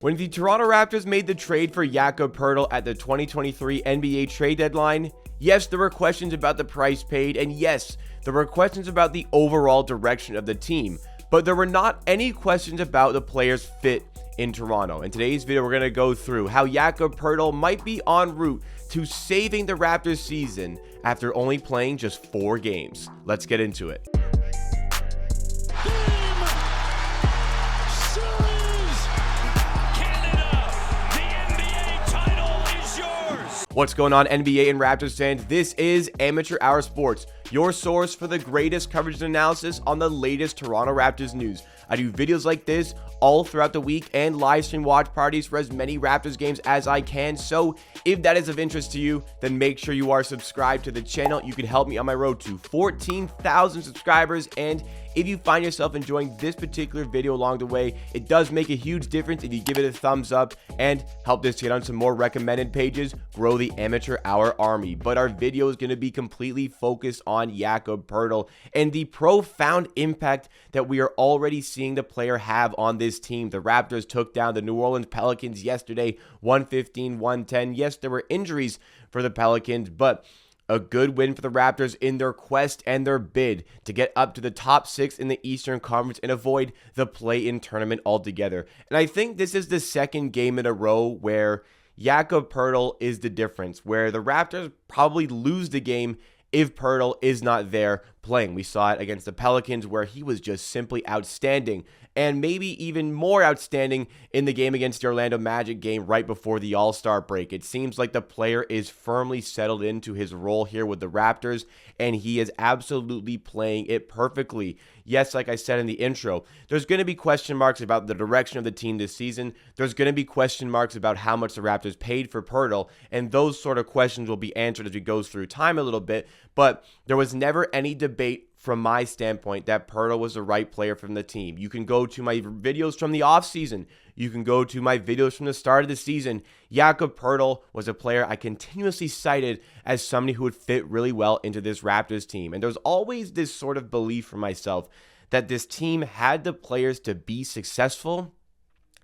When the Toronto Raptors made the trade for Jakob Poeltl at the 2023 NBA trade deadline, yes, there were questions about the price paid, and yes, there were questions about the overall direction of the team, but there were not any questions about the player's fit in Toronto. In today's video, we're going to go through how Jakob Poeltl might be en route to saving the Raptors season after only playing just 4 games. Let's get into it. What's going on, NBA and Raptors fans? This is Amateur Hour Sports, your source for the greatest coverage and analysis on the latest Toronto Raptors news. I do videos like this all throughout the week and live stream watch parties for as many Raptors games as I can. So if that is of interest to you, then make sure you are subscribed to the channel. You can help me on my road to 14,000 subscribers. And if you find yourself enjoying this particular video along the way, it does make a huge difference if you give it a thumbs up and help this get on some more recommended pages, grow the Amateur Hour army. But our video is going to be completely focused on Jakob Poeltl and the profound impact that we are already seeing the player have on this team. The Raptors took down the New Orleans Pelicans yesterday, 115-110. Yes, there were injuries for the Pelicans, but a good win for the Raptors in their quest and their bid to get up to the top 6 in the Eastern Conference and avoid the play-in tournament altogether. And I think this is the second game in a row where Jakob Poeltl is the difference, where the Raptors probably lose the game if Poeltl is not there playing. We saw it against the Pelicans where he was just simply outstanding, and maybe even more outstanding in the game against the Orlando Magic game right before the All-Star break. It seems like the player is firmly settled into his role here with the Raptors, and he is absolutely playing it perfectly. Yes, like I said in the intro, there's going to be question marks about the direction of the team this season. There's going to be question marks about how much the Raptors paid for Poeltl, and those sort of questions will be answered as we go through time a little bit, but there was never any debate from my standpoint that Poeltl was the right player from the team. You can go to my videos from the offseason. You can go to my videos from the start of the season. Jakob Poeltl was a player I continuously cited as somebody who would fit really well into this Raptors team. And there's always this sort of belief for myself that this team had the players to be successful.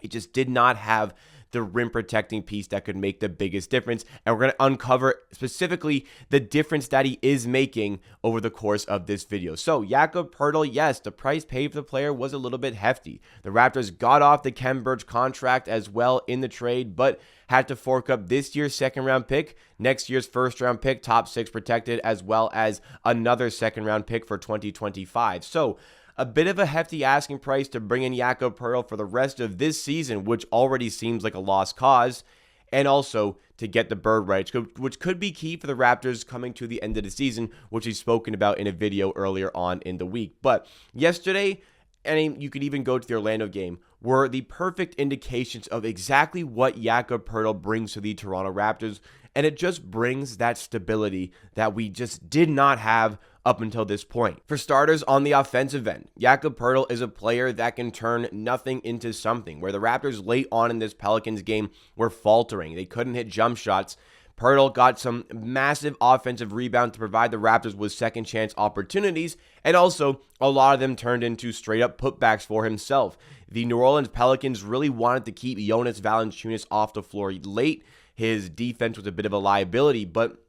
It just did not have the rim protecting piece that could make the biggest difference. And we're going to uncover specifically the difference that he is making over the course of this video. So Jakob Poeltl, yes, the price paid for the player was a little bit hefty. The Raptors got off the Khem Birch contract as well in the trade, but had to fork up this year's second-round pick, next year's first-round pick, top 6 protected, as well as another second-round pick for 2025. So a bit of a hefty asking price to bring in Jakob Poeltl for the rest of this season, which already seems like a lost cause, and also to get the bird rights, which could be key for the Raptors coming to the end of the season, which we've spoken about in a video earlier on in the week. But yesterday, and you could even go to the Orlando game, were the perfect indications of exactly what Jakob Poeltl brings to the Toronto Raptors, and it just brings that stability that we just did not have up until this point. For starters, on the offensive end, Jakob Poeltl is a player that can turn nothing into something. Where the Raptors late on in this Pelicans game were faltering, they couldn't hit jump shots, Poeltl got some massive offensive rebound to provide the Raptors with second chance opportunities, and also a lot of them turned into straight up putbacks for himself. The New Orleans Pelicans really wanted to keep Jonas Valanciunas off the floor late. His defense was a bit of a liability, but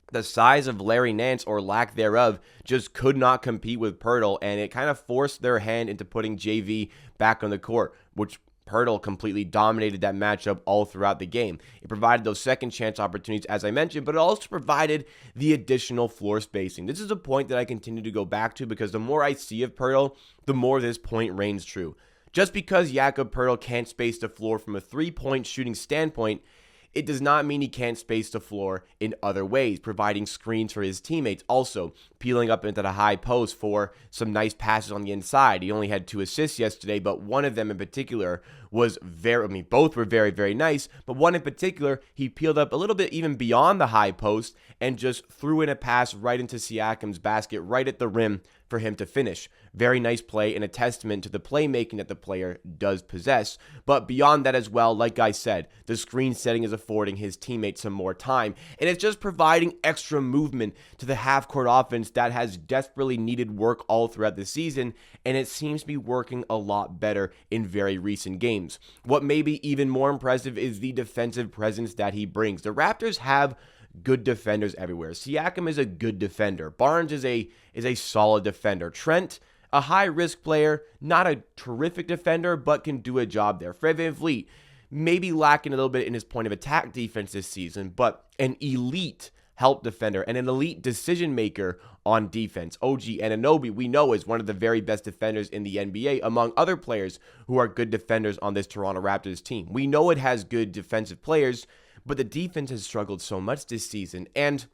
the size of Larry Nance, or lack thereof, just could not compete with Poeltl, and it kind of forced their hand into putting JV back on the court, which Poeltl completely dominated that matchup all throughout the game. It provided those second chance opportunities, as I mentioned, but it also provided the additional floor spacing. This is a point that I continue to go back to because the more I see of Poeltl, the more this point reigns true. Just because Jakob Poeltl can't space the floor from a three-point shooting standpoint, it does not mean he can't space the floor in other ways, providing screens for his teammates, also peeling up into the high post for some nice passes on the inside. He only had 2 assists yesterday, but one of them in particular was both were very, very nice, but one in particular, he peeled up a little bit even beyond the high post and just threw in a pass right into Siakam's basket, right at the rim for him to finish. Very nice play and a testament to the playmaking that the player does possess. But beyond that as well, like I said, the screen setting is affording his teammates some more time, and it's just providing extra movement to the half-court offense that has desperately needed work all throughout the season, and it seems to be working a lot better in very recent games. games. What may be even more impressive is the defensive presence that he brings. The Raptors have good defenders everywhere. Siakam is a good defender. Barnes is a solid defender. Trent, a high-risk player, not a terrific defender, but can do a job there. Fred VanVleet, maybe lacking a little bit in his point of attack defense this season, but an elite help defender and an elite decision maker on defense. OG Anunoby, we know, is one of the very best defenders in the NBA, among other players who are good defenders on this Toronto Raptors team. We know it has good defensive players, but the defense has struggled so much this season. And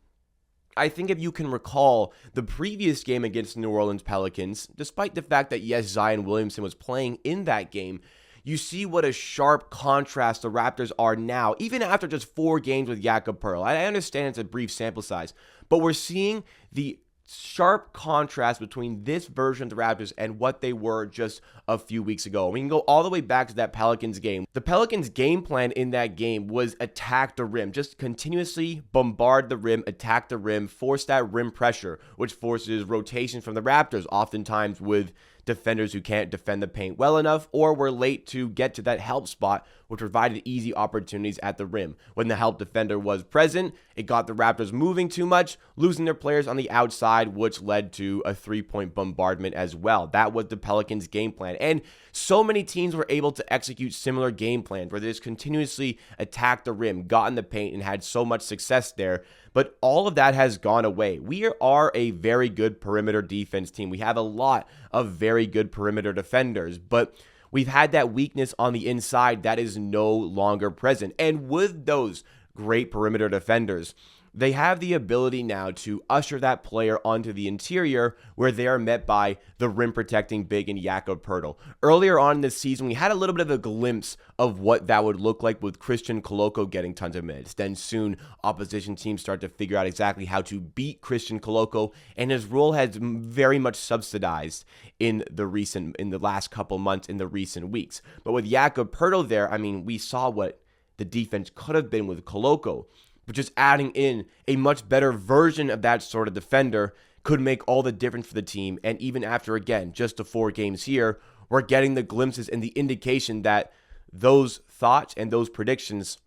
I think if you can recall the previous game against the New Orleans Pelicans, despite the fact that, yes, Zion Williamson was playing in that game, you see what a sharp contrast the Raptors are now, even after just 4 games with Jakob Poeltl. I understand it's a brief sample size, but we're seeing the sharp contrast between this version of the Raptors and what they were just a few weeks ago. We can go all the way back to that Pelicans game. The Pelicans game plan in that game was attack the rim, just continuously bombard the rim, attack the rim, force that rim pressure, which forces rotation from the Raptors, oftentimes with defenders who can't defend the paint well enough or were late to get to that help spot, which provided easy opportunities at the rim. When the help defender was present, it got the Raptors moving too much, losing their players on the outside, which led to a 3-point bombardment as well. That was the Pelicans' game plan. And so many teams were able to execute similar game plans where they just continuously attacked the rim, got in the paint, and had so much success there. But all of that has gone away. We are a very good perimeter defense team. We have a lot of very good perimeter defenders, but we've had that weakness on the inside that is no longer present. And with those great perimeter defenders, they have the ability now to usher that player onto the interior where they are met by the rim-protecting big in Jakob Poeltl. Earlier on in this season, we had a little bit of a glimpse of what that would look like with Christian Koloko getting tons of minutes. Then soon, opposition teams start to figure out exactly how to beat Christian Koloko, and his role has very much subsidized in the last couple months, in the recent weeks. But with Jakob Poeltl there, I mean, we saw what the defense could have been with Koloko. But just adding in a much better version of that sort of defender could make all the difference for the team. And even after, again, just the 4 games here, we're getting the glimpses and the indication that those thoughts and those predictions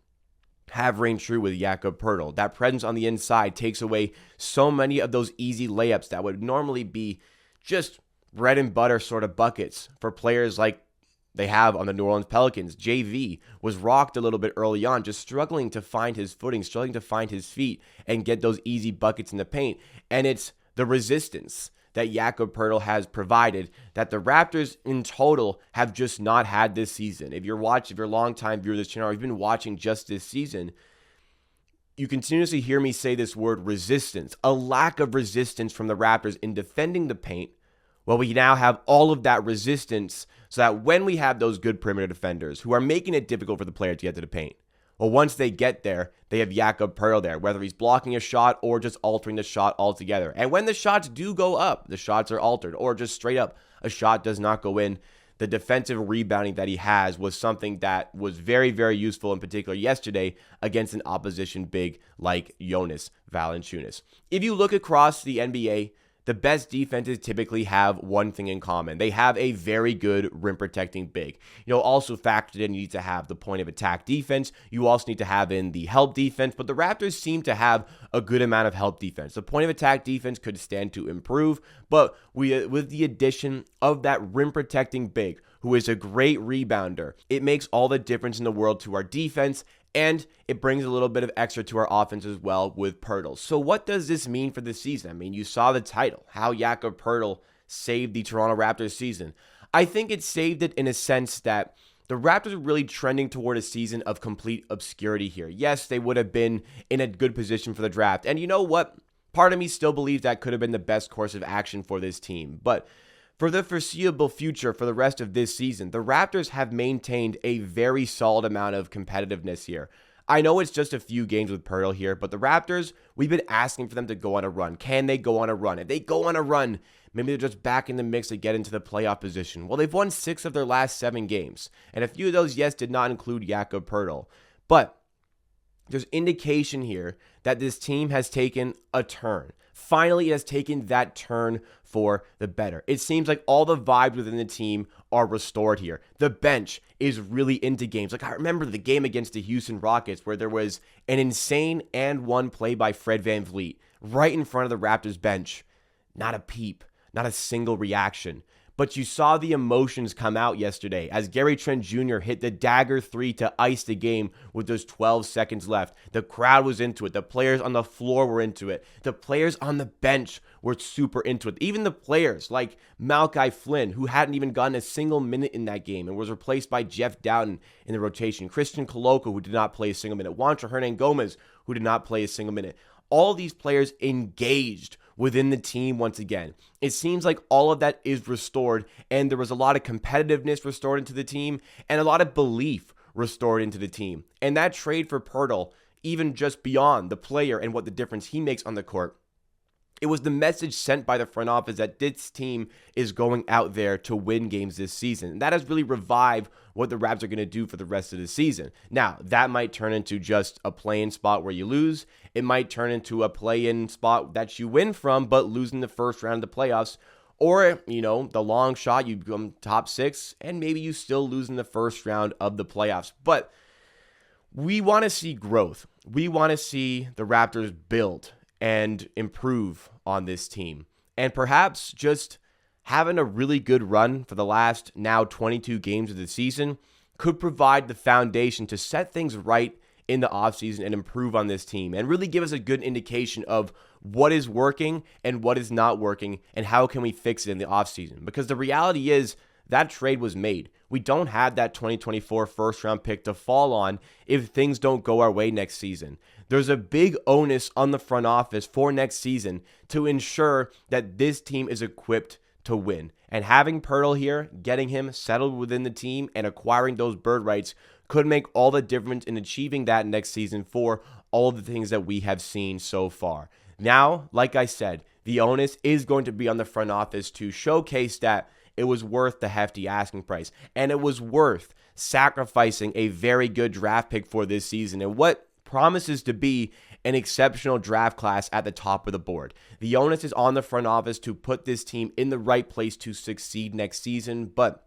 have reigned true with Jakob Poeltl. That presence on the inside takes away so many of those easy layups that would normally be just bread and butter sort of buckets for players like they have on the New Orleans Pelicans. JV was rocked a little bit early on, just struggling to find his footing, struggling to find his feet and get those easy buckets in the paint. And it's the resistance that Jakob Poeltl has provided that the Raptors in total have just not had this season. If you're a longtime viewer of this channel, or you've been watching just this season, you continuously hear me say this word resistance, a lack of resistance from the Raptors in defending the paint. Well, we now have all of that resistance so that when we have those good perimeter defenders who are making it difficult for the player to get to the paint, well, once they get there, they have Jakob Poeltl there, whether he's blocking a shot or just altering the shot altogether. And when the shots do go up, the shots are altered, or just straight up, a shot does not go in. The defensive rebounding that he has was something that was very, very useful, in particular yesterday against an opposition big like Jonas Valanciunas. If you look across the NBA, the best defenses typically have one thing in common. They have a very good rim protecting big. Also factored in, you need to have the point of attack defense. You also need to have in the help defense, but the Raptors seem to have a good amount of help defense. The point of attack defense could stand to improve, but with the addition of that rim protecting big, who is a great rebounder, it makes all the difference in the world to our defense. And it brings a little bit of extra to our offense as well with Poeltl. So what does this mean for this season? I mean, you saw the title, how Jakob Poeltl saved the Toronto Raptors season. I think it saved it in a sense that the Raptors are really trending toward a season of complete obscurity here. Yes, they would have been in a good position for the draft. And you know what? Part of me still believes that could have been the best course of action for this team. But for the foreseeable future, for the rest of this season, the Raptors have maintained a very solid amount of competitiveness here. I know it's just a few games with Poeltl here, but the Raptors, we've been asking for them to go on a run. Can they go on a run? If they go on a run, maybe they're just back in the mix to get into the playoff position. Well, they've won 6 of their last 7 games, and a few of those, yes, did not include Jakob Poeltl. But there's indication here that this team has taken a turn. Finally, it has taken that turn for the better. It seems like all the vibes within the team are restored here. The bench is really into games. Like, I remember the game against the Houston Rockets where there was an insane and one play by Fred VanVleet right in front of the Raptors bench. Not a peep, not a single reaction. But you saw the emotions come out yesterday as Gary Trent Jr. hit the dagger 3 to ice the game with those 12 seconds left. The crowd was into it. The players on the floor were into it. The players on the bench were super into it. Even the players like Malachi Flynn, who hadn't even gotten a single minute in that game and was replaced by Jeff Dowtin in the rotation. Christian Koloko, who did not play a single minute. Juancho Hernangomez, who did not play a single minute. All these players engaged within the team once again. It seems like all of that is restored, and there was a lot of competitiveness restored into the team and a lot of belief restored into the team. And that trade for Poeltl, even just beyond the player and what the difference he makes on the court, it was the message sent by the front office that this team is going out there to win games this season. And that has really revived what the Raps are going to do for the rest of the season. Now, that might turn into just a play-in spot where you lose. It might turn into a play-in spot that you win from, but lose in the first round of the playoffs. Or, the long shot, you become top 6, and maybe you still lose in the first round of the playoffs. But we want to see growth. We want to see the Raptors build and improve on this team. And perhaps just having a really good run for the last now 22 games of the season could provide the foundation to set things right in the offseason and improve on this team and really give us a good indication of what is working and what is not working and how can we fix it in the offseason. Because the reality is that trade was made. We don't have that 2024 first round pick to fall on if things don't go our way next season. There's a big onus on the front office for next season to ensure that this team is equipped to win. And having Poeltl here, getting him settled within the team and acquiring those bird rights could make all the difference in achieving that next season for all of the things that we have seen so far. Now, like I said, the onus is going to be on the front office to showcase that it was worth the hefty asking price, and it was worth sacrificing a very good draft pick for this season and what promises to be an exceptional draft class at the top of the board. The onus is on the front office to put this team in the right place to succeed next season, but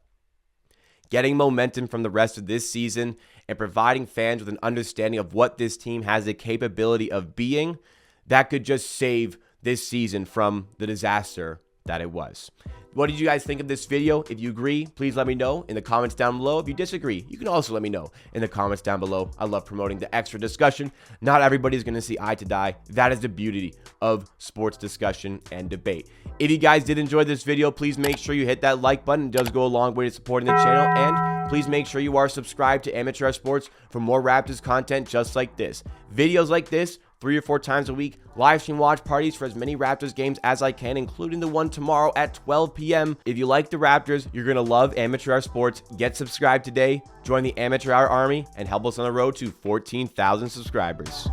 getting momentum from the rest of this season and providing fans with an understanding of what this team has the capability of being, that could just save this season from the disaster that it was. What did you guys think of this video? If you agree, please let me know in the comments down below. If you disagree, you can also let me know in the comments down below. I love promoting the extra discussion. Not everybody's going to see eye to die. That is the beauty of sports discussion and debate. If you guys did enjoy this video, please make sure you hit that like button. It does go a long way to supporting the channel. And please make sure you are subscribed to Amateur Hour Sports for more Raptors content just like this. Videos like this 3 or 4 times a week, live stream watch parties for as many Raptors games as I can, including the one tomorrow at 12 p.m. If you like the Raptors, you're going to love Amateur Hour Sports. Get subscribed today, join the Amateur Hour Army, and help us on the road to 14,000 subscribers.